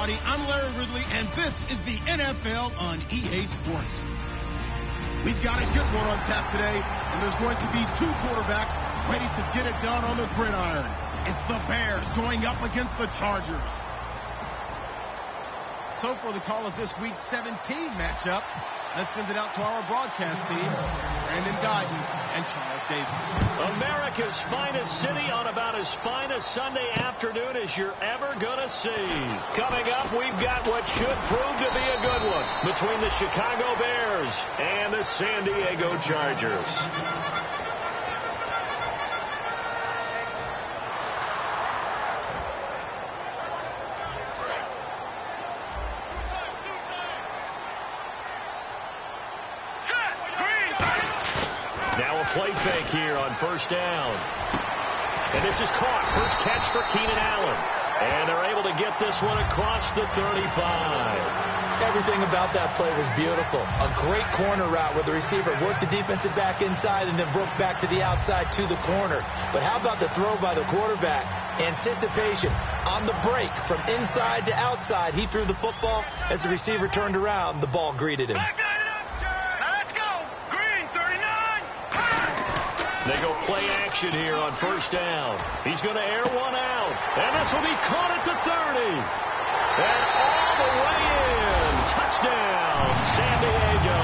everybody. I'm Larry Ridley, and this is the NFL on EA Sports. We've got a good one on tap today, and there's going to be two quarterbacks ready to get it done on the gridiron. It's the Bears going up against the Chargers. So for the call of this week's 17 matchup, let's send it out to our broadcast team, Brandon Guyton and Charles Davis. America's finest city on about as fine a Sunday afternoon as you're ever going to see. Coming up, we've got what should prove to be a good one between the Chicago Bears and the San Diego Chargers. Play fake here on first down. And this is caught. First catch for Keenan Allen. And they're able to get this one across the 35. Everything about that play was beautiful. A great corner route where the receiver worked the defensive back inside and then broke back to the outside to the corner. But how about the throw by the quarterback? Anticipation on the break from inside to outside. He threw the football. As the receiver turned around, the ball greeted him. They go play action here on first down. He's going to air one out. And this will be caught at the 30. And all the way in. Touchdown, San Diego.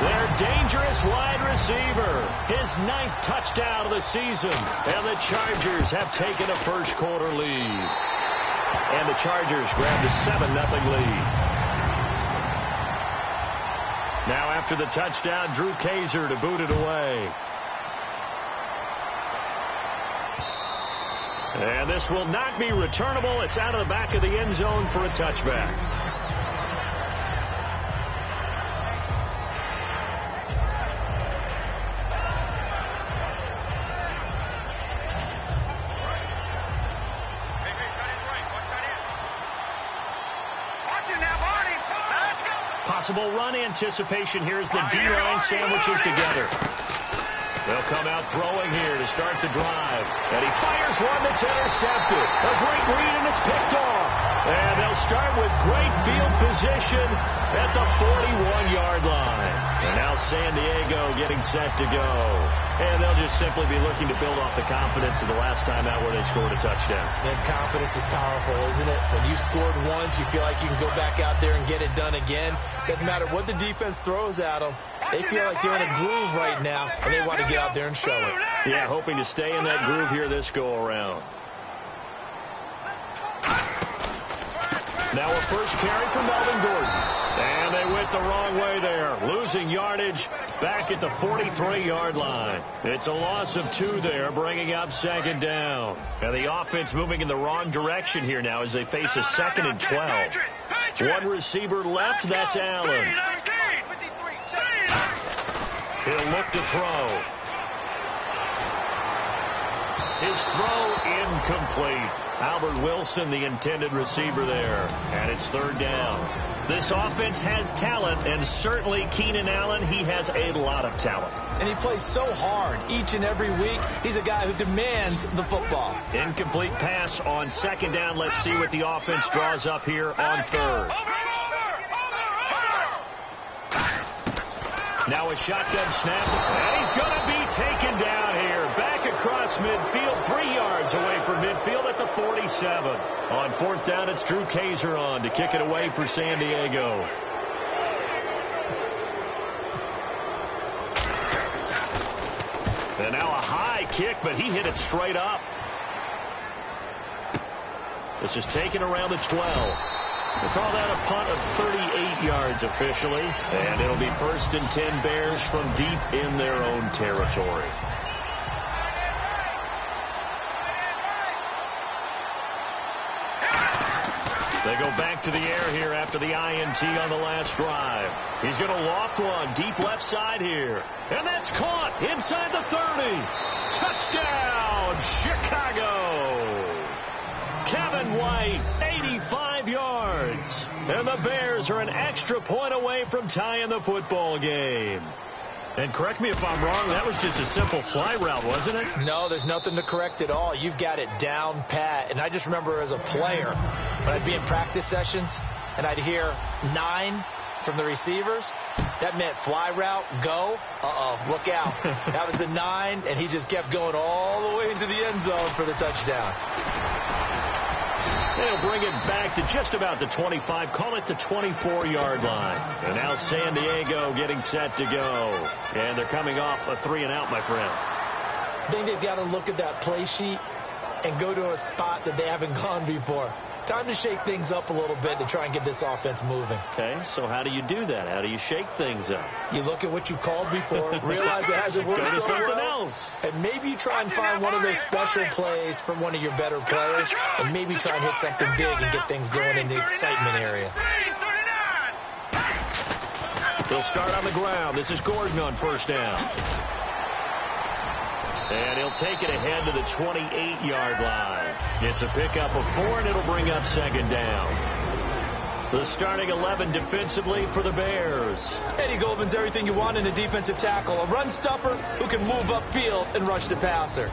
Their dangerous wide receiver. His 9th touchdown of the season. And the Chargers have taken a first quarter lead. And the Chargers grab the 7-0 lead. Now after the touchdown, Drew Kaiser to boot it away. And this will not be returnable. It's out of the back of the end zone for a touchback. Possible run anticipation here as the D-line sandwiches together. They'll come out throwing here to start the drive. And he fires one that's intercepted. A great read, and it's picked off. And they'll start with great field position at the 41-yard line. And now San Diego getting set to go. And they'll just simply be looking to build off the confidence of the last time out where they scored a touchdown. And confidence is powerful, isn't it? When you scored once, you feel like you can go back out there and get it done again. Doesn't matter what the defense throws at them. They feel like they're in a groove right now, and they want to get out there and show it. Yeah, hoping to stay in that groove here this go-around. Now a first carry for Melvin Gordon. And they went the wrong way there. Losing yardage back at the 43-yard line. It's a loss of 2 there, bringing up second down. And the offense moving in the wrong direction here now as they face a 2nd and 12. One receiver left, that's Allen. He'll look to throw. His throw incomplete. Albert Wilson, the intended receiver there. And it's 3rd down. This offense has talent, and certainly Keenan Allen, he has a lot of talent. And he plays so hard each and every week. He's a guy who demands the football. Incomplete pass on 2nd down. Let's see what the offense draws up here on 3rd. Now a shotgun snap, and he's going to be taken down here. Back across midfield, 3 yards away from midfield at the 47. On 4th down, it's Drew Kaiser on to kick it away for San Diego. And now a high kick, but he hit it straight up. This is taken around the 12. We'll call that a punt of 38 yards officially. And it'll be 1st and 10 Bears from deep in their own territory. They go back to the air here after the INT on the last drive. He's going to loft one deep left side here. And that's caught inside the 30. Touchdown, Chicago. Kevin White, 85 yards. And the Bears are an extra point away from tying the football game. And correct me if I'm wrong, that was just a simple fly route, wasn't it? No, there's nothing to correct at all. You've got it down pat. And I just remember as a player, when I'd be in practice sessions and I'd hear 9 from the receivers, that meant fly route, go, look out. That was the 9, and he just kept going all the way into the end zone for the touchdown. They'll bring it back to just about the 25, call it the 24-yard line. And now San Diego getting set to go. And they're coming off a 3-and-out, my friend. I think they've got to look at that play sheet and go to a spot that they haven't gone before. Time to shake things up a little bit to try and get this offense moving. Okay, so how do you do that? How do you shake things up? You look at what you've called before, realize it hasn't worked so something well, else. and maybe you try and find one of those special plays from one of your better players, and maybe try and hit something big and get things going in the excitement area. He'll start on the ground. This is Gordon on first down. And he'll take it ahead to the 28-yard line. It's a pickup of 4, and it'll bring up second down. The starting 11 defensively for the Bears. Eddie Goldman's everything you want in a defensive tackle. A run stopper who can move upfield and rush the passer.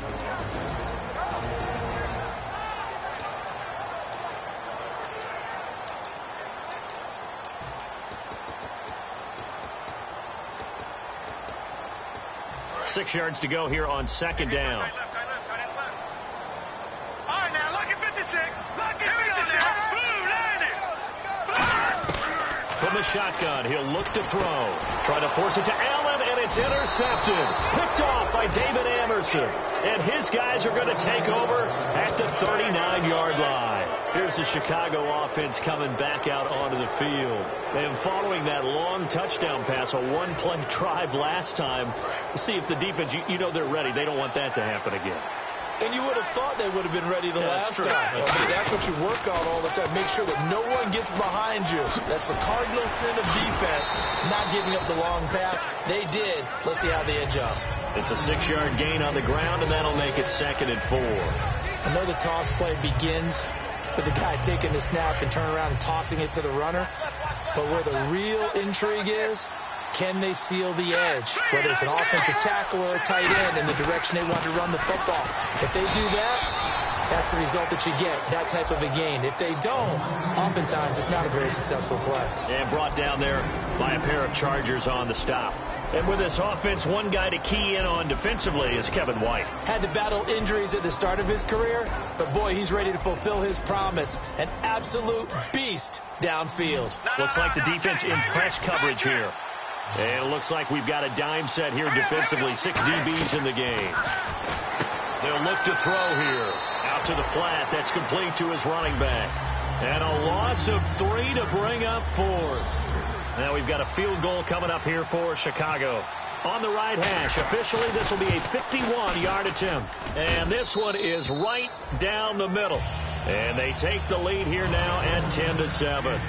Six yards to go here on second down. All right, now, look at 56. Look at 56. Boom, landed. From the shotgun, he'll look to throw. Try to force it to Allen, and it's intercepted. Picked off by David Amerson. And his guys are going to take over at the 39-yard line. Here's the Chicago offense coming back out onto the field. And following that long touchdown pass, a one-play drive last time, see if the defense, you know they're ready. They don't want that to happen again. And you would have thought they would have been ready the last time. That's what you work on all the time. Make sure that no one gets behind you. That's the cardinal sin of defense, not giving up the long pass. They did. Let's see how they adjust. It's a 6-yard gain on the ground, and that'll make it 2nd and 4. I know the toss play begins with the guy taking the snap and turning around and tossing it to the runner. But where the real intrigue is, can they seal the edge, whether it's an offensive tackle or a tight end in the direction they want to run the football? If they do that, that's the result that you get, that type of a gain. If they don't, oftentimes it's not a very successful play. And brought down there by a pair of Chargers on the stop. And with this offense, one guy to key in on defensively is Kevin White. Had to battle injuries at the start of his career, but boy, he's ready to fulfill his promise. An absolute beast downfield. Looks like the defense in press coverage here. And it looks like we've got a dime set here defensively. 6 DBs in the game. They'll look to throw here. Out to the flat. That's complete to his running back. And a loss of 3 to bring up 4th. Now we've got a field goal coming up here for Chicago. On the right hash. Officially, this will be a 51-yard attempt. And this one is right down the middle. And they take the lead here now at 10-7.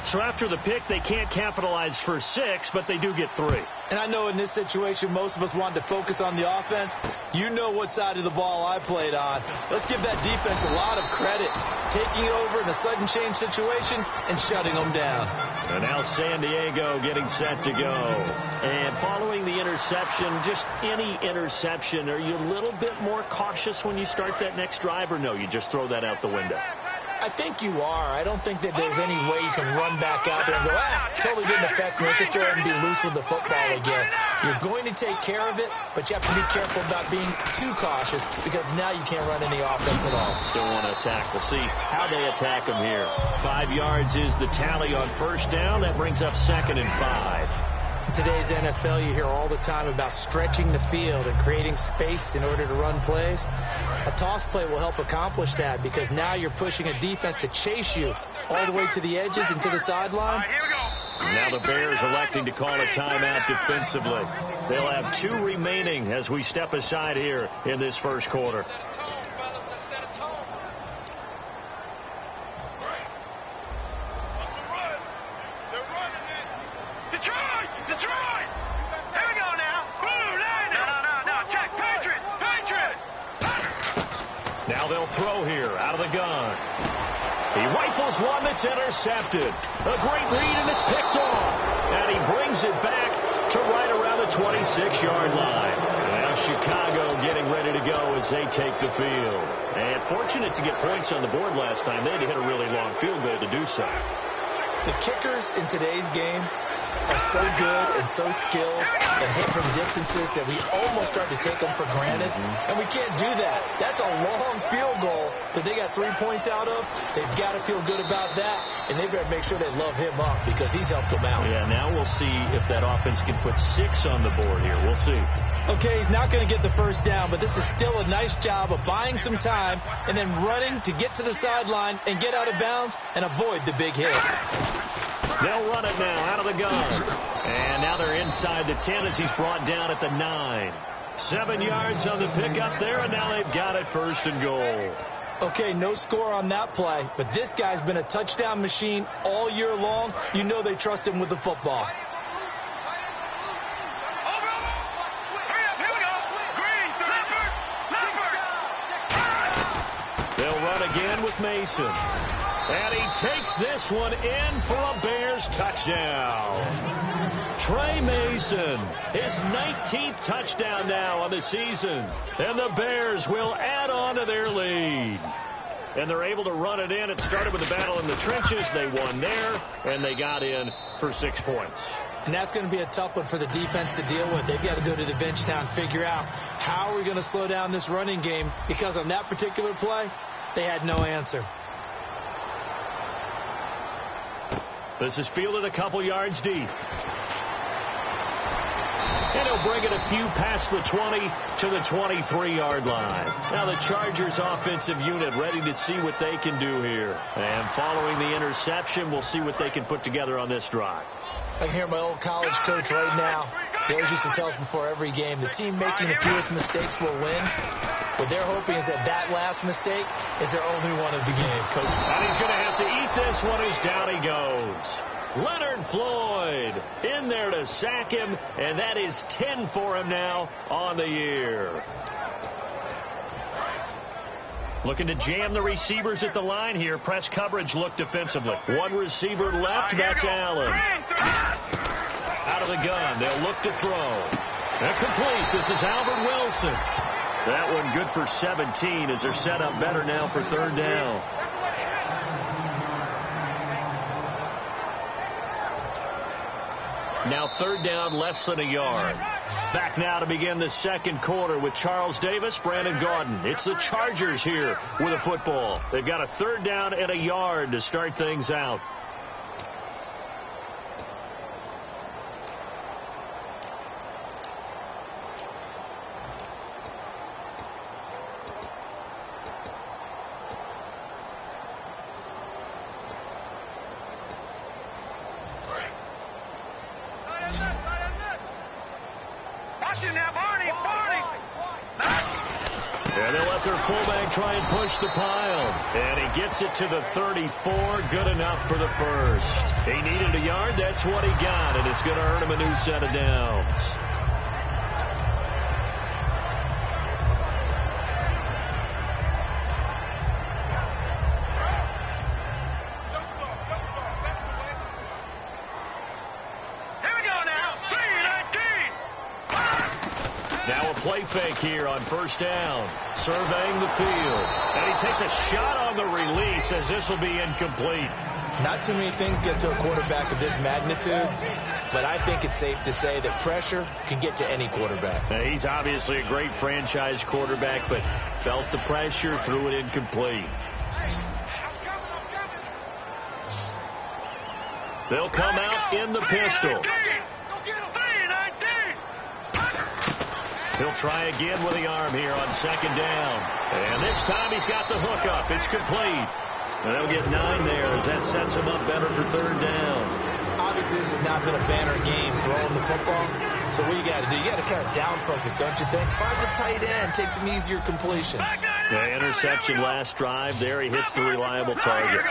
So after the pick, they can't capitalize for 6, but they do get 3. And I know in this situation, most of us wanted to focus on the offense. You know what side of the ball I played on. Let's give that defense a lot of credit. Taking over in a sudden change situation and shutting them down. And now San Diego getting set to go. And following the interception, just any interception, are you a little bit more cautious when you start that next drive, or no, you just throw that out the window? I think you are. I don't think that there's any way you can run back out there and go, totally didn't affect me. Let's just go ahead and be loose with the football again. You're going to take care of it, but you have to be careful about being too cautious because now you can't run any offense at all. Still want to attack. We'll see how they attack them here. 5 yards is the tally on first down. That brings up 2nd and 5. In today's NFL, you hear all the time about stretching the field and creating space in order to run plays. A toss play will help accomplish that because now you're pushing a defense to chase you all the way to the edges and to the sideline. Here we go. Now the Bears electing to call a timeout defensively. They'll have 2 remaining as we step aside here in this first quarter. Detroit! Here we go now. Boom, no. Check. Patriot. Now they'll throw here out of the gun. He rifles one that's intercepted. A great read, and it's picked off. And he brings it back to right around the 26-yard line. Now Chicago getting ready to go as they take the field. And fortunate to get points on the board last time. They had to hit a really long field goal to do so. The kickers in today's game are so good and so skilled and hit from distances that we almost start to take them for granted. And we can't do that. That's a long field goal that they got 3 points out of. They've got to feel good about that, and they better make sure they love him up because he's helped them out. Yeah, now we'll see if that offense can put 6 on the board here. We'll see. Okay, he's not going to get the first down, but this is still a nice job of buying some time and then running to get to the sideline and get out of bounds and avoid the big hit. They'll run it now out of the gun. And now they're inside the 10 as he's brought down at the 9. 7 yards on the pickup there, and now they've got it 1st and goal. Okay, no score on that play, but this guy's been a touchdown machine all year long. You know they trust him with the football. They'll run again with Mason. And he takes this one in for a Bears touchdown. Trey Mason, his 19th touchdown now on the season. And the Bears will add on to their lead. And they're able to run it in. It started with a battle in the trenches. They won there, and they got in for 6 points. And that's going to be a tough one for the defense to deal with. They've got to go to the bench now and figure out how are we going to slow down this running game, because on that particular play, they had no answer. This is fielded a couple yards deep. And he'll bring it a few past the 20 to the 23-yard line. Now the Chargers offensive unit ready to see what they can do here. And following the interception, we'll see what they can put together on this drive. I can hear my old college coach right now. He always used to tell us before every game, the team making the fewest mistakes will win. What they're hoping is that last mistake is their only one of the game. Coach. And he's going to have to eat this one as down he goes. Leonard Floyd in there to sack him, and that is 10 for him now on the year. Looking to jam the receivers at the line here. Press coverage look defensively. One receiver left, that's Allen. Out of the gun, they'll look to throw. And complete, this is Albert Wilson. That one good for 17 as they're set up better now for 3rd down. Now 3rd down, less than a yard. Back now to begin the 2nd quarter with Charles Davis, Brandon Gaudin. It's the Chargers here with a football. They've got a 3rd down and a yard to start things out. Try and push the pile. And he gets it to the 34. Good enough for the first. He needed a yard. That's what he got. And it's going to earn him a new set of downs. Now a play fake here on 1st down. Surveying the field. And he takes a shot on the release as this will be incomplete. Not too many things get to a quarterback of this magnitude, but I think it's safe to say that pressure can get to any quarterback. Now, he's obviously a great franchise quarterback, but felt the pressure, threw it incomplete. They'll come out in the pistol. He'll try again with the arm here on 2nd down. And this time he's got the hook up. It's complete. And they'll get 9 there as that sets him up better for 3rd down. Obviously, this has not been a banner game throwing the football. So what you got to do, you got to kind of down focus, don't you think? Find the tight end, take some easier completions. The interception last drive there. He hits the reliable target.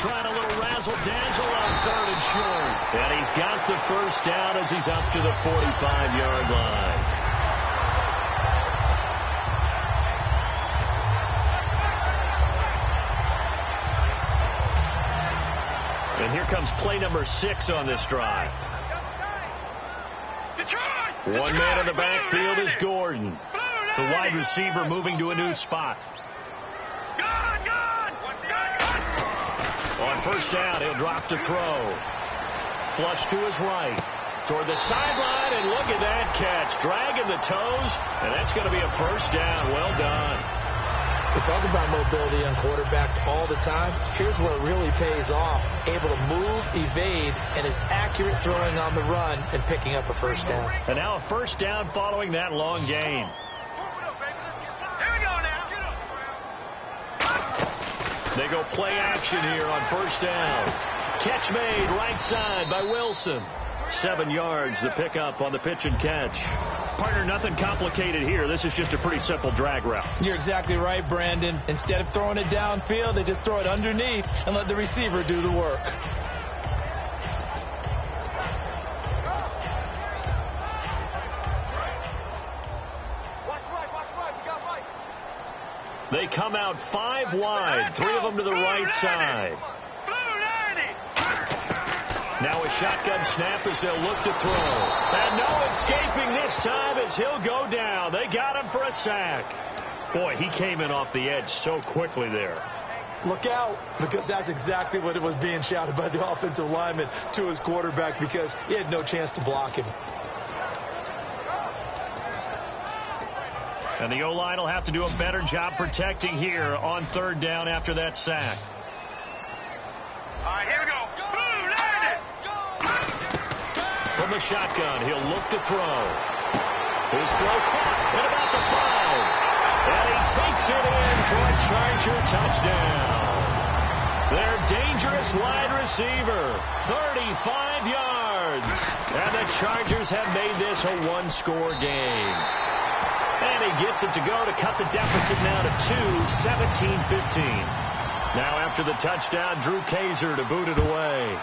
Trying a little razzle-dazzle on 3rd and short. And he's got the first down as he's up to the 45-yard line. And here comes play number 6 on this drive. Detroit! One man in the backfield is Gordon. The wide receiver moving to a new spot. On first down, he'll drop to throw. Flush to his right. Toward the sideline, and look at that catch. Dragging the toes, and that's going to be a first down. Well done. We talk about mobility on quarterbacks all the time. Here's where it really pays off. Able to move, evade, and is accurate throwing on the run and picking up a first down. And now a first down following that long gain. Here we go now. They go play action here on first down. Catch made right side by Wilson. 7 yards, the pickup on the pitch and catch. Partner, nothing complicated here. This is just a pretty simple drag route. You're exactly right, Brandon. Instead of throwing it downfield, they just throw it underneath and let the receiver do the work. They come out 5 wide, 3 of them to the right side. Now a shotgun snap as they'll look to throw. And no escaping this time as he'll go down. They got him for a sack. Boy, he came in off the edge so quickly there. Look out, because that's exactly what it was being shouted by the offensive lineman to his quarterback, because he had no chance to block him. And the O-line will have to do a better job protecting here on third down after that sack. All right, here we go. Boom, landed. From the shotgun, he'll look to throw. His throw caught at about the 5. And he takes it in for a Charger touchdown. Their dangerous wide receiver, 35 yards. And the Chargers have made this a one-score game. And he gets it to go to cut the deficit now to 2, 17-15. Now after the touchdown, Drew Kaiser to boot it away.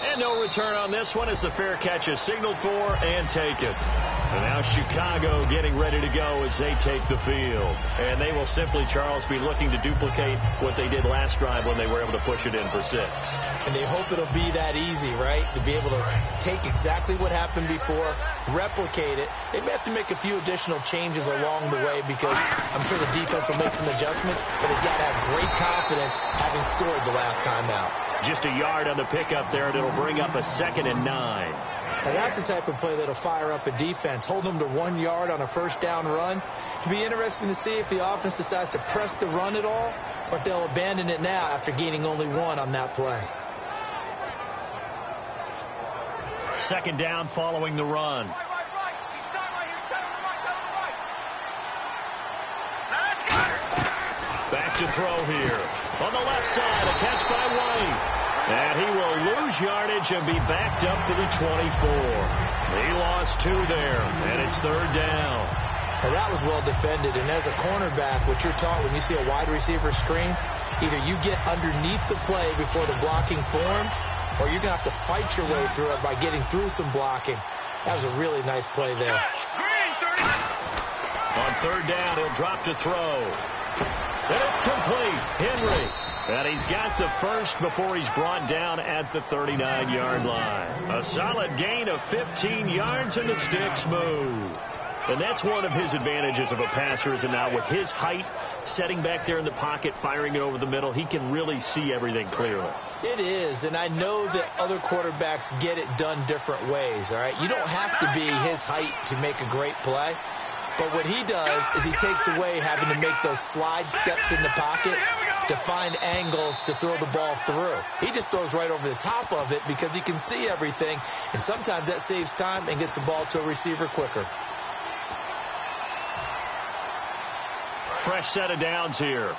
And no return on this one as the fair catch is signaled for and taken. And now Chicago getting ready to go as they take the field. And they will simply, Charles, be looking to duplicate what they did last drive when they were able to push it in for 6. And they hope it'll be that easy, right? To be able to take exactly what happened before, replicate it. They may have to make a few additional changes along the way because I'm sure the defense will make some adjustments, but they've got to have great confidence having scored the last time out. Just a yard on the pickup there, and it'll bring up a 2nd and 9. And that's the type of play that'll fire up a defense. Hold them to 1 yard on a first down run. It'll be interesting to see if the offense decides to press the run at all, or if they'll abandon it now after gaining only 1 on that play. 2nd down following the run. Back to throw here. On the left side, a catch by White. And he will lose yardage and be backed up to the 24. He lost 2 there, and it's 3rd down. Well, that was well defended, and as a cornerback, what you're taught when you see a wide receiver screen, either you get underneath the play before the blocking forms, or you're going to have to fight your way through it by getting through some blocking. That was a really nice play there. On 3rd down, he'll drop to throw. And it's complete. Henry. And he's got the first before he's brought down at the 39-yard line. A solid gain of 15 yards, and the sticks move. And that's one of his advantages of a passer, is now with his height, setting back there in the pocket, firing it over the middle, he can really see everything clearly. It is, and I know that other quarterbacks get it done different ways, all right? You don't have to be his height to make a great play. But what he does is he takes away having to make those slide steps in the pocket to find angles to throw the ball through. He just throws right over the top of it because he can see everything, and sometimes that saves time and gets the ball to a receiver quicker. Fresh set of downs here.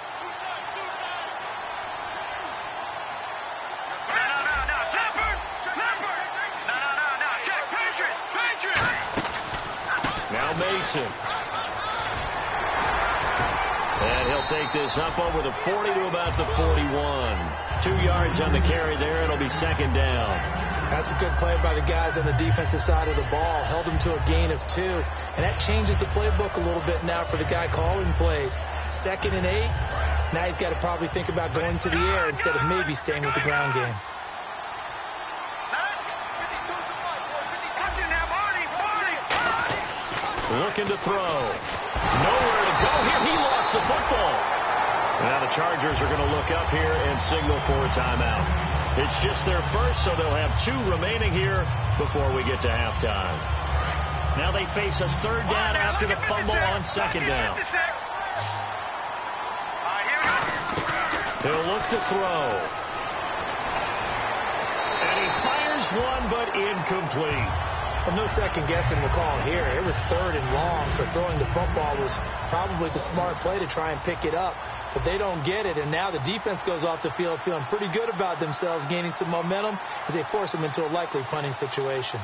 Now Mason. And he'll take this up over the 40 to about the 41. 2 yards on the carry there. It'll be 2nd down. That's a good play by the guys on the defensive side of the ball. Held them to a gain of 2. And that changes the playbook a little bit now for the guy calling plays. 2nd and 8. Now he's got to probably think about going to the air instead of maybe staying with the ground game. looking to throw. Nowhere to go here. He lost the football. Now the Chargers are going to look up here and signal for a timeout. It's just their first, so they'll have 2 remaining here before we get to halftime. Now they face a third down after the fumble on second down. He'll look to throw. And he fires one, but incomplete. Well, no second guessing the call here. It was 3rd and long, so throwing the football was probably the smart play to try and pick it up. But they don't get it, and now the defense goes off the field feeling pretty good about themselves, gaining some momentum as they force them into a likely punting situation.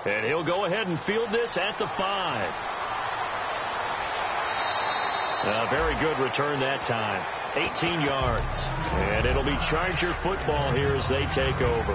And he'll go ahead and field this at the 5. A very good return that time. 18 yards. And it'll be Charger football here as they take over.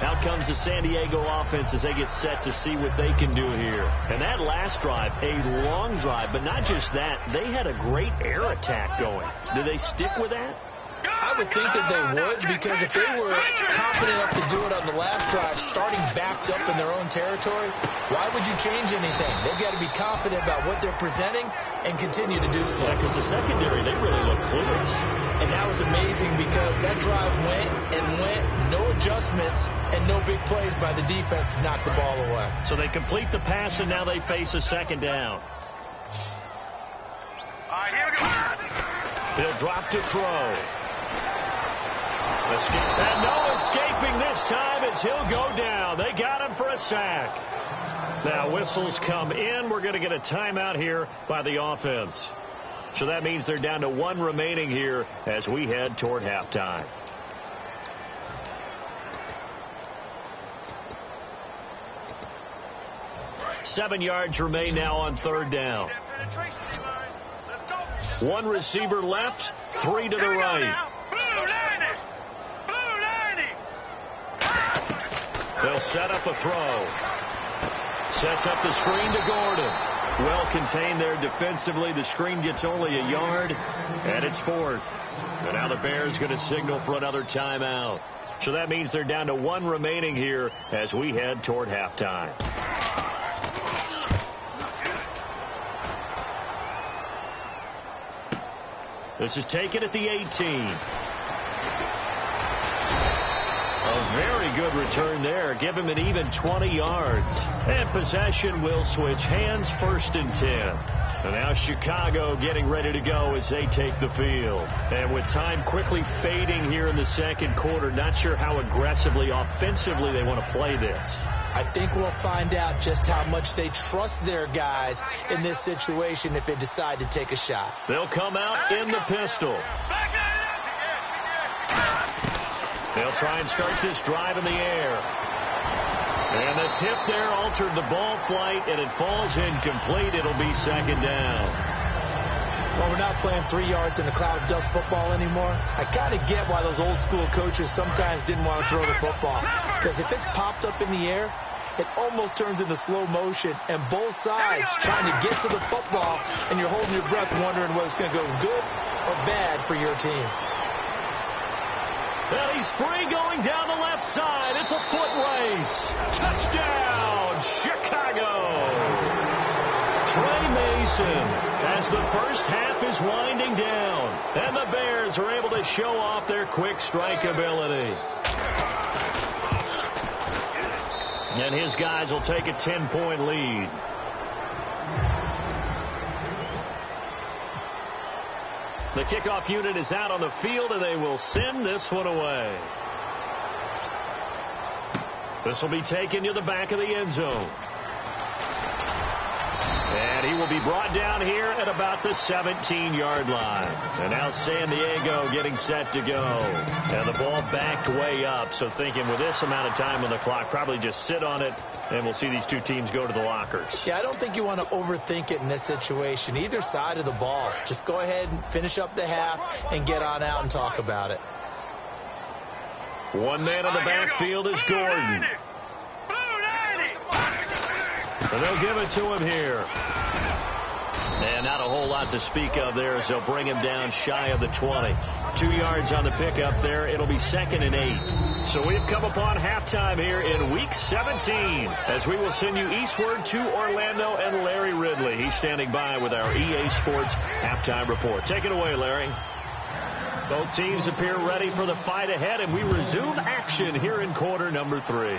Out comes the San Diego offense as they get set to see what they can do here. And that last drive, a long drive, but not just that. They had a great air attack going. Do they stick with that? I would think that they would, because if they were confident enough to do it on the last drive, starting backed up in their own territory, why would you change anything? They've got to be confident about what they're presenting and continue to do so. Because the secondary, they really look clueless. And that was amazing because that drive went and went, no adjustments, and no big plays by the defense to knock the ball away. So they complete the pass, and now they face a second down. Here we go. He'll drop to throw. And no escaping this time as he'll go down. They got him for a sack. Now whistles come in. We're going to get a timeout here by the offense. So that means they're down to 1 remaining here as we head toward halftime. Seven yards remain now on third down. 1 receiver left, 3 to the right. They'll set up a throw. Sets up the screen to Gordon. Well contained there defensively. The screen gets only a yard, and it's 4th. And now the Bears going to signal for another timeout. So that means they're down to 1 remaining here as we head toward halftime. This is taken at the 18. A very good return there. Give him an even 20 yards. And possession will switch hands, 1st and 10. And now Chicago getting ready to go as they take the field. And with time quickly fading here in the second quarter, not sure how aggressively, offensively they want to play this. I think we'll find out just how much they trust their guys in this situation if they decide to take a shot. They'll come out in the pistol. They'll try and start this drive in the air. And the tip there altered the ball flight, and it falls incomplete. It'll be second down. Well, we're not playing 3 yards in a cloud of dust football anymore. I kind of get why those old school coaches sometimes didn't want to throw the football. Because if it's popped up in the air, it almost turns into slow motion, and both sides trying to get to the football, and you're holding your breath wondering whether it's going to go good or bad for your team. Well, he's free going down the left side. It's a foot race. Touchdown, Chicago. Trey Mason as the first half is winding down. And the Bears are able to show off their quick strike ability. And his guys will take a 10-point lead. The kickoff unit is out on the field, and they will send this one away. This will be taken to the back of the end zone. And he will be brought down here at about the 17-yard line. And now San Diego getting set to go. And the ball backed way up. So thinking with this amount of time on the clock, probably just sit on it, and we'll see these two teams go to the lockers. Yeah, I don't think you want to overthink it in this situation. Either side of the ball. Just go ahead and finish up the half and get on out and talk about it. One man in the backfield is Gordon. And they'll give it to him here. And not a whole lot to speak of there as they'll bring him down shy of the 20. 2 yards on the pickup there. It'll be 2nd and 8. So we have come upon halftime here in Week 17 as we will send you eastward to Orlando and Larry Ridley. He's standing by with our EA Sports halftime report. Take it away, Larry. Both teams appear ready for the fight ahead, and we resume action here in quarter number 3.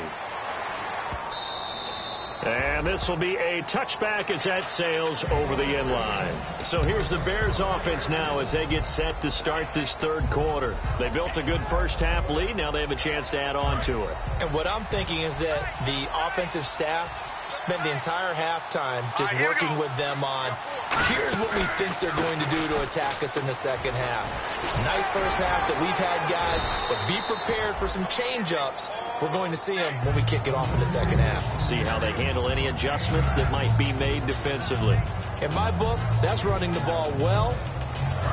And this will be a touchback as that sails over the end line. So here's the Bears offense now as they get set to start this third quarter. They built a good first half lead. Now they have a chance to add on to it. And what I'm thinking is that the offensive staff spent the entire halftime just working with them on, here's what we think they're going to do to attack us in the second half. Nice first half that we've had, guys, but be prepared for some change-ups. We're going to see them when we kick it off in the second half. See how they handle any adjustments that might be made defensively. In my book, that's running the ball well,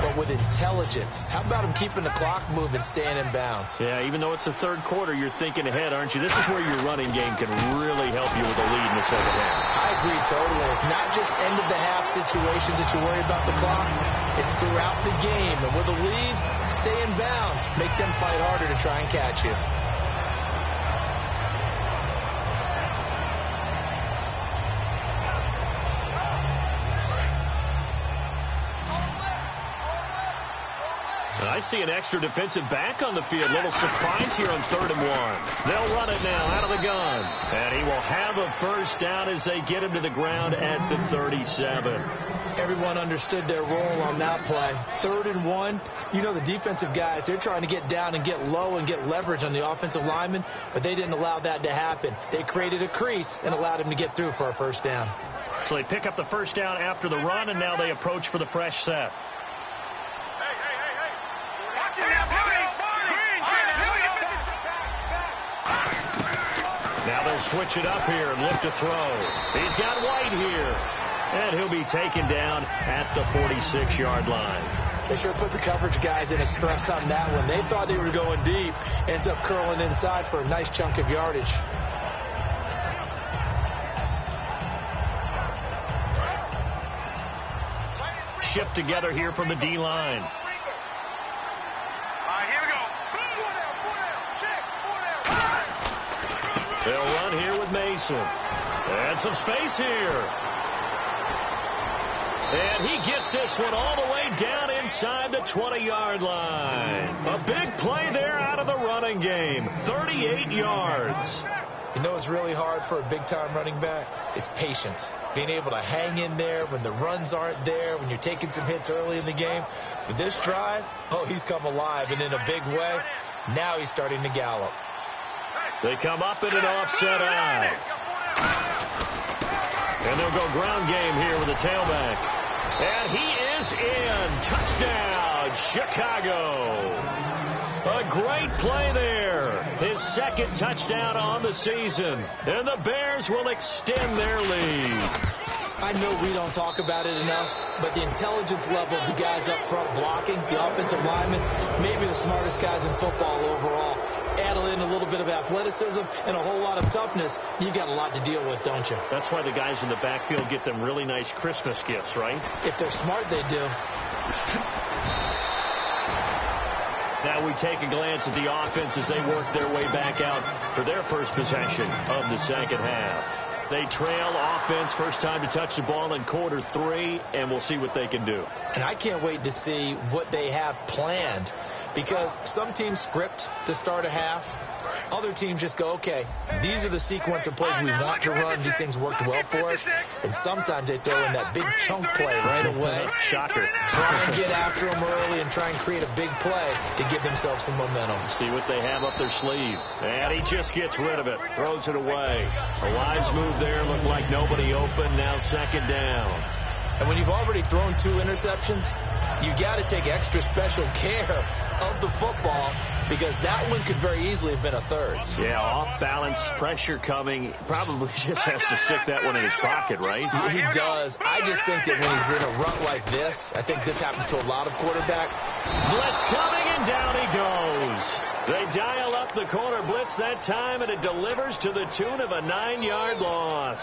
but with intelligence. How about them keeping the clock moving, staying in bounds? Yeah, even though it's the third quarter, you're thinking ahead, aren't you? This is where your running game can really help you with a lead in the second half. I agree totally. It's not just end-of-the-half situations that you worry about the clock. It's throughout the game. And with a lead, stay in bounds. Make them fight harder to try and catch you. I see an extra defensive back on the field. Little surprise here on 3rd and 1. They'll run it now out of the gun. And he will have a first down as they get him to the ground at the 37. Everyone understood their role on that play. 3rd and 1. You know the defensive guys, they're trying to get down and get low and get leverage on the offensive lineman, but they didn't allow that to happen. They created a crease and allowed him to get through for a first down. So they pick up the first down after the run, and now they approach for the fresh set. Now they'll switch it up here and look to throw. He's got White here. And he'll be taken down at the 46-yard line. They sure put the coverage guys in a stress on that one. They thought they were going deep. Ends up curling inside for a nice chunk of yardage. Shift together here from the D-line. They'll run here with Mason. And some space here. And he gets this one all the way down inside the 20-yard line. A big play there out of the running game. 38 yards. You know what's really hard for a big-time running back? It's patience. Being able to hang in there when the runs aren't there, when you're taking some hits early in the game. But this drive, oh, he's come alive, and in a big way. Now he's starting to gallop. They come up in an offset eye. And they'll go ground game here with the tailback. And he is in. Touchdown, Chicago. A great play there. His second touchdown on the season. And the Bears will extend their lead. I know we don't talk about it enough, but the intelligence level of the guys up front blocking, the offensive linemen, maybe the smartest guys in football overall. Add in a little bit of athleticism and a whole lot of toughness, you got a lot to deal with, don't you? That's why the guys in the backfield get them really nice Christmas gifts, right? If they're smart, they do. Now we take a glance at the offense as they work their way back out for their first possession of the second half. They trail offense, first time to touch the ball in quarter 3, and we'll see what they can do. And I can't wait to see what they have planned, because some teams script to start a half. Other teams just go, okay, these are the sequence of plays we want to run. These things worked well for us. And sometimes they throw in that big chunk play right away. Shocker. Try and get after them early and try and create a big play to give themselves some momentum. See what they have up their sleeve. And he just gets rid of it. Throws it away. A wise move there. Looked like nobody open. Now second down. And when you've already thrown 2 interceptions, you got to take extra special care of the football, because that one could very easily have been a third. Yeah, off balance, pressure coming. Probably just has to stick that one in his pocket, right? He does. I just think that when he's in a rut like this, I think this happens to a lot of quarterbacks. Blitz coming, and down he goes. They dial up the corner blitz that time, and it delivers to the tune of a 9-yard loss.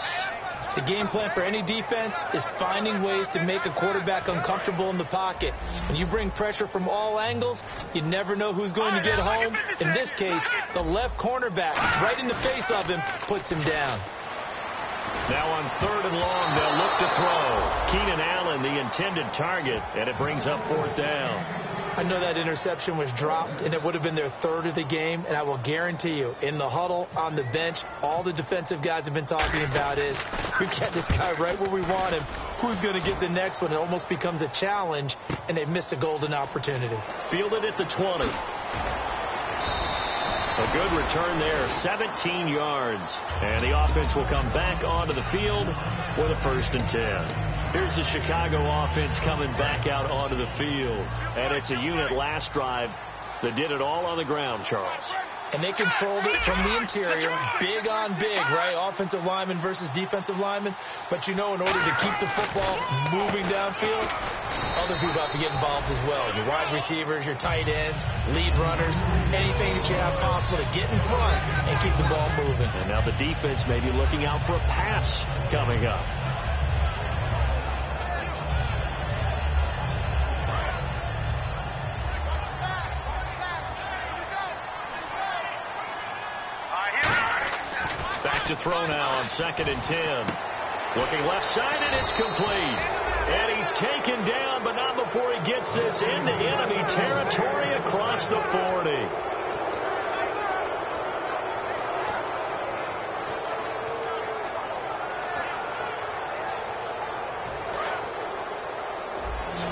The game plan for any defense is finding ways to make a quarterback uncomfortable in the pocket. When you bring pressure from all angles, you never know who's going to get home. In this case, the left cornerback, right in the face of him, puts him down. Now on 3rd and long, they'll look to throw. Keenan Allen, the intended target, and it brings up 4th down. I know that interception was dropped, and it would have been their 3rd of the game, and I will guarantee you, in the huddle, on the bench, all the defensive guys have been talking about is, we get this guy right where we want him. Who's going to get the next one? It almost becomes a challenge, and they've missed a golden opportunity. Fielded at the 20. A good return there, 17 yards. And the offense will come back onto the field with a 1st and 10. Here's the Chicago offense coming back out onto the field. And it's a unit last drive that did it all on the ground, Charles. And they controlled it from the interior, big on big, right? Offensive lineman versus defensive lineman. But you know, in order to keep the football moving downfield, other people have to get involved as well. Your wide receivers, your tight ends, lead runners, anything that you have possible to get in front and keep the ball moving. And now the defense may be looking out for a pass coming up. To throw now on 2nd and 10. Looking left side, and it's complete. And he's taken down, but not before he gets this into enemy territory across the 40.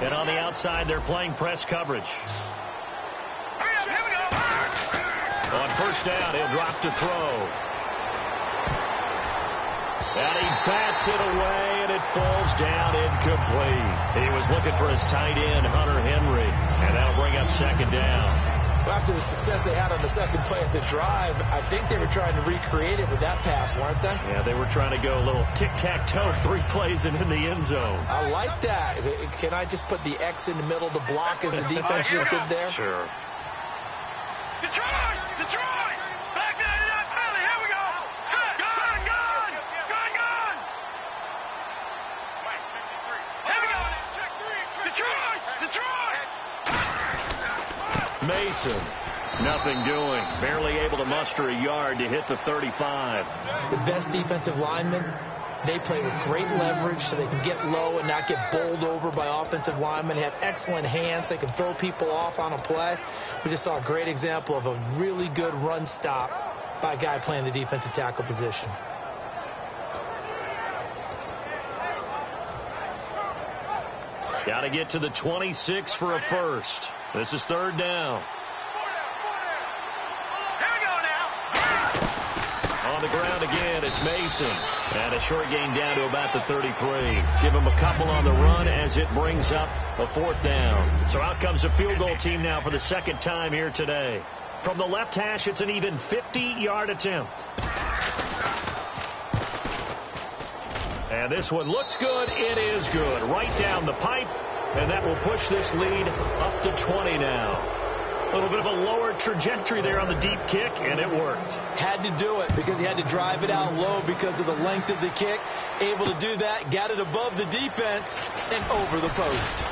And on the outside, they're playing press coverage. On 1st down, he'll drop to throw. And he bats it away, and it falls down incomplete. He was looking for his tight end, Hunter Henry, and that'll bring up 2nd down. Well, after the success they had on the 2nd play of the drive, I think they were trying to recreate it with that pass, weren't they? Yeah, they were trying to go a little tic-tac-toe, 3 plays and in the end zone. I like that. Can I just put the X in the middle to block as the defense just did there? Sure. Detroit! Detroit! Back to that penalty. Here we go. Set. Gun. Here we go. Detroit! Mason, nothing doing. Barely able to muster a yard to hit the 35. The best defensive linemen, they play with great leverage so they can get low and not get bowled over by offensive linemen. They have excellent hands. They can throw people off on a play. We just saw a great example of a really good run stop by a guy playing the defensive tackle position. Got to get to the 26 for a 1st. This is 3rd down. Here we go now. On the ground again, it's Mason. And a short gain down to about the 33. Give him a couple on the run as it brings up a 4th down. So out comes a field goal team now for the 2nd time here today. From the left hash, it's an even 50-yard attempt. And this one looks good. It is good. Right down the pipe. And that will push this lead up to 20 now. A little bit of a lower trajectory there on the deep kick, and it worked. Had to do it because he had to drive it out low because of the length of the kick. Able to do that, got it above the defense and over the post.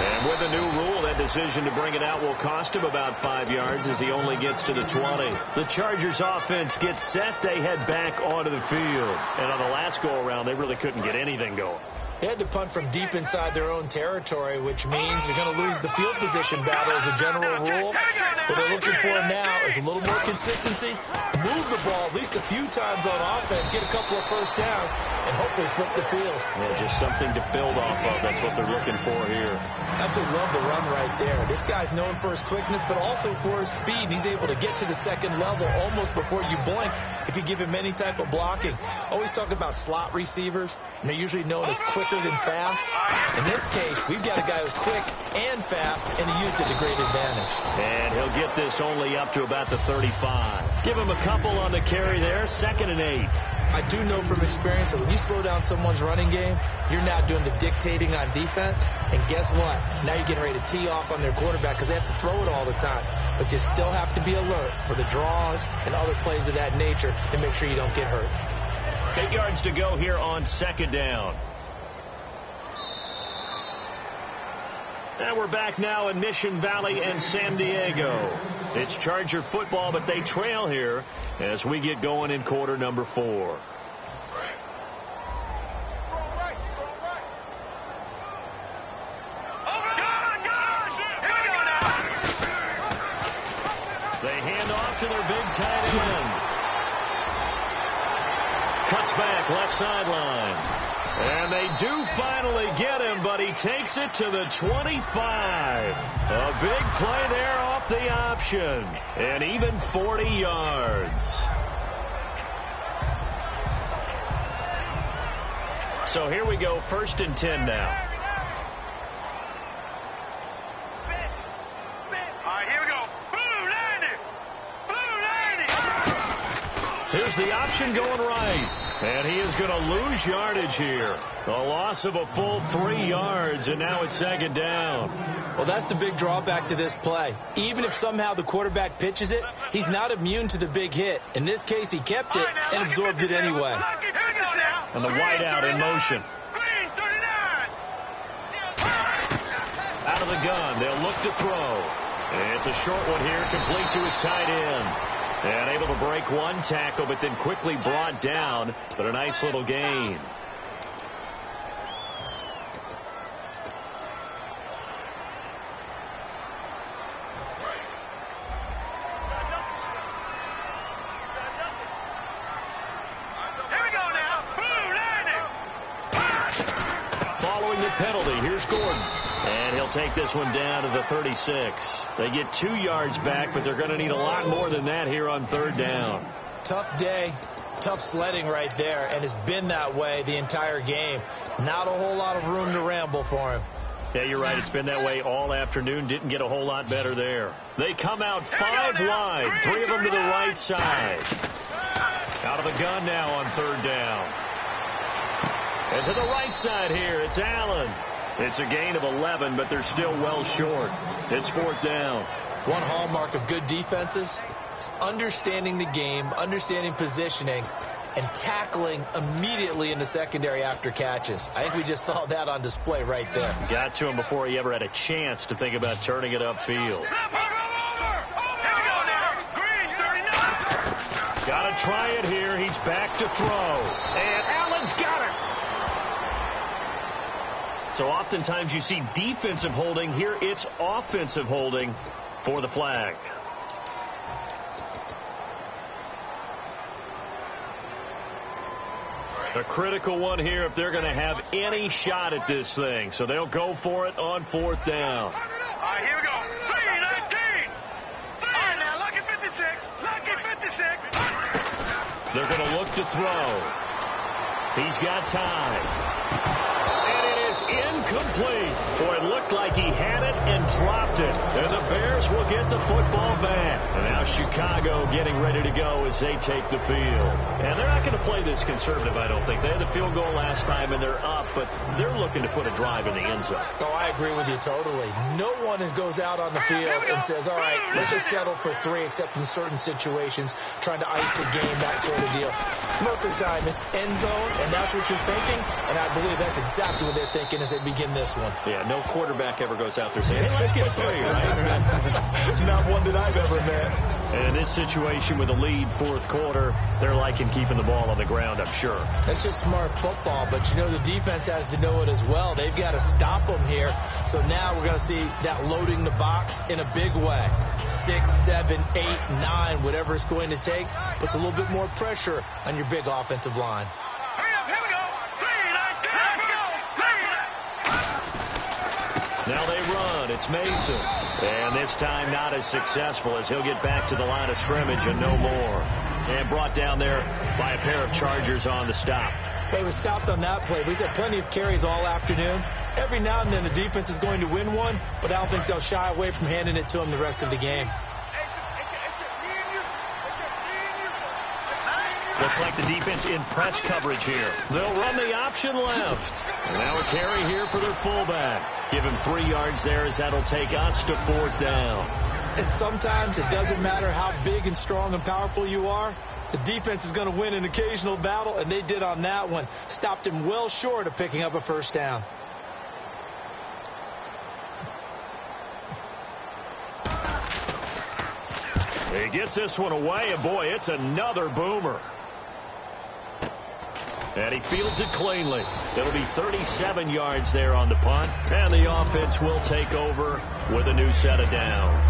And with a new rule, that decision to bring it out will cost him about 5 yards as he only gets to the 20. The Chargers offense gets set. They head back onto the field. And on the last go-around, they really couldn't get anything going. They had to punt from deep inside their own territory, which means you're going to lose the field position battle as a general rule. What they're looking for now is a little more consistency, move the ball at least a few times on offense, get a couple of 1st downs, and hopefully flip the field. Yeah, just something to build off of. That's what they're looking for here. Absolutely love the run right there. This guy's known for his quickness, but also for his speed. He's able to get to the 2nd level almost before you blink if you give him any type of blocking. Always talk about slot receivers, and they're usually known as quicker than fast. In this case, we've got a guy who's quick and fast, and he used it to great advantage. And he'll get this only up to about the 35. Give him a couple on the carry there, 2nd and 8. I do know from experience that when you slow down someone's running game, you're now doing the dictating on defense. And guess what? Now you're getting ready to tee off on their quarterback because they have to throw it all the time. But you still have to be alert for the draws and other plays of that nature to make sure you don't get hurt. 8 yards to go here on second down. And we're back now in Mission Valley and San Diego. It's Charger football, but they trail here as we get going in quarter number 4. They hand off to their big tight end. Cuts back left sideline. And they do finally get him, but he takes it to the 25. A big play there off the option. And even 40 yards. So here we go, 1st and 10 now. Here's the option going right. And he is going to lose yardage here. A loss of a full 3 yards, and now it's second down. Well, that's the big drawback to this play. Even if somehow the quarterback pitches it, he's not immune to the big hit. In this case, he kept it and absorbed it anyway. And the wideout in motion. Out of the gun, they'll look to throw. And it's a short one here, complete to his tight end. And able to break one tackle, but then quickly brought down. But a nice little gain. Following the penalty, here's Gordon. And he'll take this one down to the 36. They get 2 yards back, but they're going to need a lot more than that here on 3rd down. Tough day, tough sledding right there, and it's been that way the entire game. Not a whole lot of room to ramble for him. Yeah, you're right. It's been that way all afternoon. Didn't get a whole lot better there. They come out 5 wide, 3 of them to the right side. Out of the gun now on 3rd down. And to the right side here, it's Allen. It's a gain of 11, but they're still well short. It's 4th down. One hallmark of good defenses is understanding the game, understanding positioning, and tackling immediately in the secondary after catches. I think we just saw that on display right there. Got to him before he ever had a chance to think about turning it upfield. Got to try it here. He's back to throw. And Allen's got it. So oftentimes you see defensive holding. Here it's offensive holding for the flag. A critical one here if they're going to have any shot at this thing. So they'll go for it on 4th down. All right, here we go. 3-19. All right, now, lucky 56. Lucky 56. They're going to look to throw. He's got time. Incomplete. Boy, it looked like he had it and dropped it. And the Bears will get the football back. And now Chicago getting ready to go as they take the field. And they're not going to play this conservative, I don't think. They had the field goal last time, and they're up, but they're looking to put a drive in the end zone. Oh, I agree with you totally. No one goes out on the field and says, all right, let's just settle for 3, except in certain situations, trying to ice the game, that sort of deal. Most of the time, it's end zone, and that's what you're thinking, and I believe that's exactly what they're thinking as they begin this one. Yeah, no quarterback ever goes out there saying, hey, let's get 3, right? Not one that I've ever met. And in this situation with a lead 4th quarter, they're liking keeping the ball on the ground, I'm sure. That's just smart football, but you know the defense has to know it as well. They've got to stop them here. So now we're going to see that loading the box in a big way. 6, 7, 8, 9, whatever it's going to take, puts a little bit more pressure on your big offensive line. Now they run. It's Mason. And this time not as successful as he'll get back to the line of scrimmage and no more. And brought down there by a pair of Chargers on the stop. They were stopped on that play. He's had plenty of carries all afternoon. Every now and then the defense is going to win one, but I don't think they'll shy away from handing it to him the rest of the game. Looks like the defense in press coverage here. They'll run the option left. And now a carry here for their fullback. Give him 3 yards there as that'll take us to 4th down. And sometimes it doesn't matter how big and strong and powerful you are. The defense is going to win an occasional battle, and they did on that one. Stopped him well short of picking up a first down. He gets this one away, and boy, it's another boomer. And he fields it cleanly. It'll be 37 yards there on the punt, and the offense will take over with a new set of downs.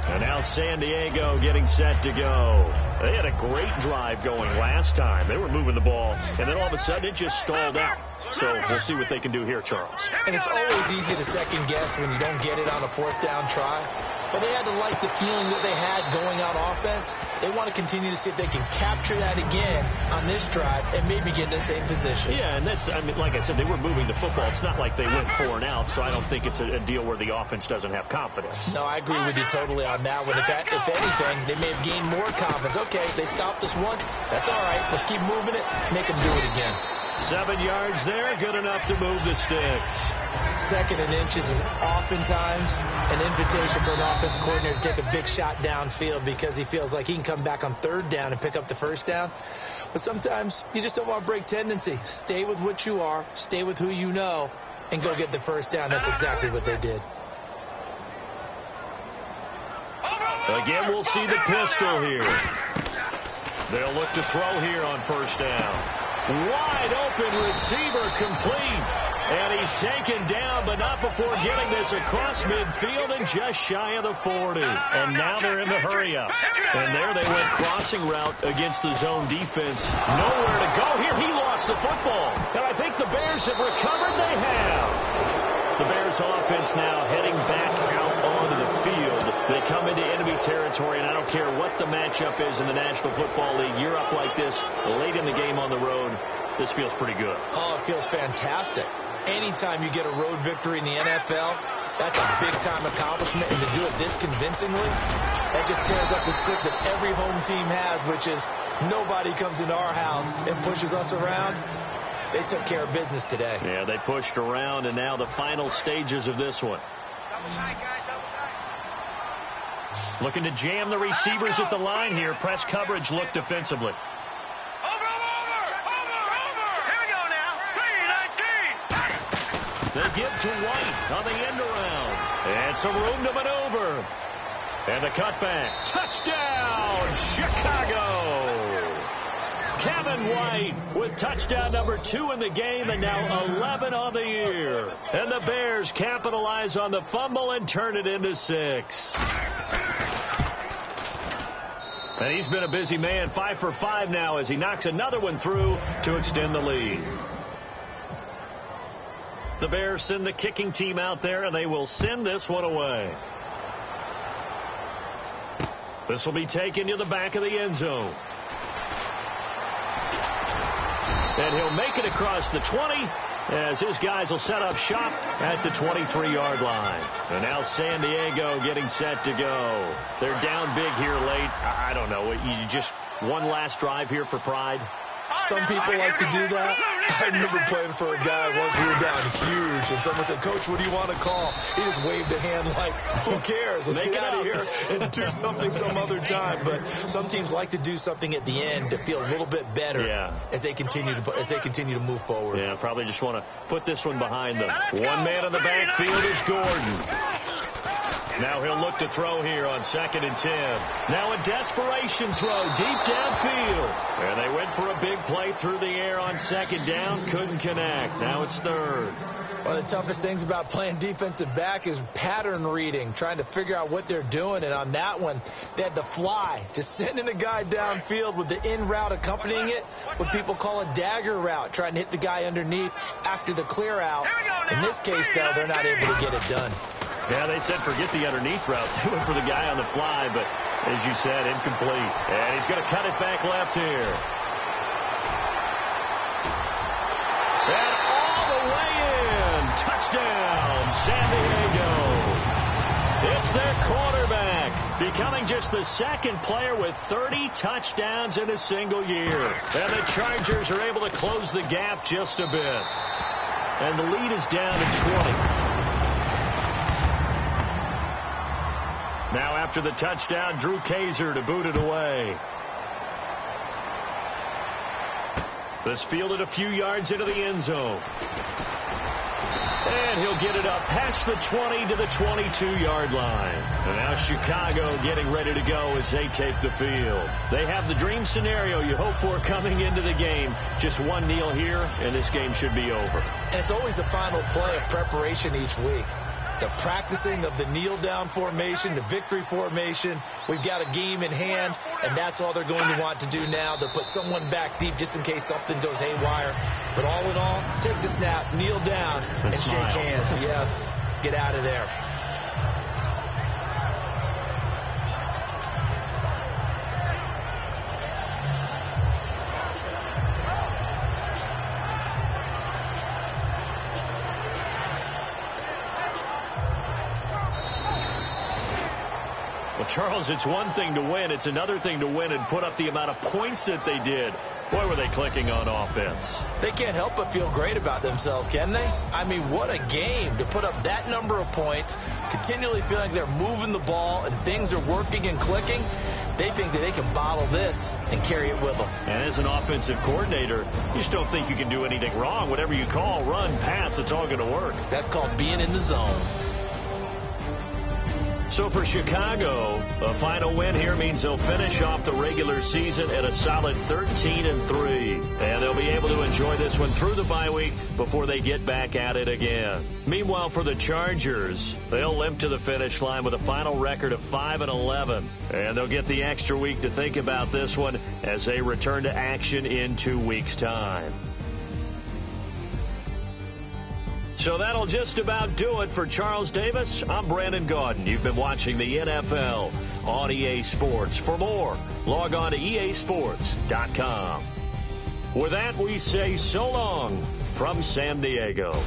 And now San Diego getting set to go. They had a great drive going last time. They were moving the ball, and then all of a sudden it just stalled out. So we'll see what they can do here, Charles. And it's always easy to second guess when you don't get it on a fourth down try. But they had to like the feeling that they had going out offense. They want to continue to see if they can capture that again on this drive and maybe get in the same position. Yeah, and that's, I mean, like I said, they were moving the football. It's not like they went 4 and out, so I don't think it's a deal where the offense doesn't have confidence. No, I agree with you totally on that one. If anything, they may have gained more confidence. Okay, they stopped us once. That's all right. Let's keep moving it. Make them do it again. 7 yards there, good enough to move the sticks. 2nd and inches is oftentimes an invitation for an offense coordinator to take a big shot downfield because he feels like he can come back on 3rd down and pick up the first down. But sometimes you just don't want to break tendency. Stay with what you are, stay with who you know, and go get the first down. That's exactly what they did. Again, we'll see the pistol here. They'll look to throw here on first down. Wide open receiver complete. And he's taken down, but not before getting this across midfield and just shy of the 40. And now they're in the hurry-up. And there they went crossing route against the zone defense. Nowhere to go here. He lost the football. And I think the Bears have recovered. They have. The Bears offense now heading back out onto the field. They come into enemy territory, and I don't care what the matchup is in the National Football League. You're up like this late in the game on the road. This feels pretty good. Oh, it feels fantastic. Anytime you get a road victory in the NFL, that's a big-time accomplishment. And to do it this convincingly, that just tears up the script that every home team has, which is nobody comes into our house and pushes us around. They took care of business today. Yeah, they pushed around, and now the final stages of this one. Looking to jam the receivers at the line here. Press coverage look defensively. They give to White on the end around. And some room to maneuver. And the cutback. Touchdown, Chicago. Kevin White with touchdown number 2 in the game and now 11 on the year. And the Bears capitalize on the fumble and turn it into 6. And he's been a busy man, 5 for 5 now as he knocks another one through to extend the lead. The Bears send the kicking team out there, and they will send this one away. This will be taken to the back of the end zone. And he'll make it across the 20 as his guys will set up shop at the 23-yard line. And now San Diego getting set to go. They're down big here late. I don't know. You just one last drive here for pride. Some people like to do that. I remember playing for a guy once. We were down huge, and someone said, "Coach, what do you want to call?" He just waved a hand like, "Who cares? Let's get out of here and do something some other time." But some teams like to do something at the end to feel a little bit better as they continue to move forward. Yeah, probably just want to put this one behind them. One man in the backfield is Gordon. Now he'll look to throw here on 2nd and 10. Now a desperation throw deep downfield. And they went for a big play through the air on 2nd down. Couldn't connect. Now it's 3rd. One of the toughest things about playing defensive back is pattern reading, trying to figure out what they're doing. And on that one, they had the fly, just sending a guy downfield with the in route accompanying it, what people call a dagger route, trying to hit the guy underneath after the clear out. In this case, though, they're not able to get it done. Yeah, they said forget the underneath route. They went for the guy on the fly, but as you said, incomplete. And he's going to cut it back left here. And all the way in. Touchdown, San Diego. It's their quarterback, becoming just the 2nd player with 30 touchdowns in a single year. And the Chargers are able to close the gap just a bit. And the lead is down to 20. Now after the touchdown, Drew Kaiser to boot it away. This fielded a few yards into the end zone. And he'll get it up past the 20 to the 22-yard line. And now Chicago getting ready to go as they take the field. They have the dream scenario you hope for coming into the game. Just one kneel here, and this game should be over. And it's always the final play of preparation each week. The practicing of the kneel-down formation, the victory formation. We've got a game in hand, and that's all they're going to want to do now. They'll put someone back deep just in case something goes haywire. But all in all, take the snap, kneel down, and shake hands. Yes, get out of there. Charles, it's one thing to win. It's another thing to win and put up the amount of points that they did. Boy, were they clicking on offense. They can't help but feel great about themselves, can they? I mean, what a game to put up that number of points, continually feeling like they're moving the ball and things are working and clicking. They think that they can bottle this and carry it with them. And as an offensive coordinator, you just don't think you can do anything wrong. Whatever you call, run, pass, it's all going to work. That's called being in the zone. So for Chicago, a final win here means they'll finish off the regular season at a solid 13-3. And they'll be able to enjoy this one through the bye week before they get back at it again. Meanwhile, for the Chargers, they'll limp to the finish line with a final record of 5-11. And they'll get the extra week to think about this one as they return to action in 2 weeks' time. So that'll just about do it for Charles Davis. I'm Brandon Gaudin. You've been watching the NFL on EA Sports. For more, log on to easports.com. With that, we say so long from San Diego.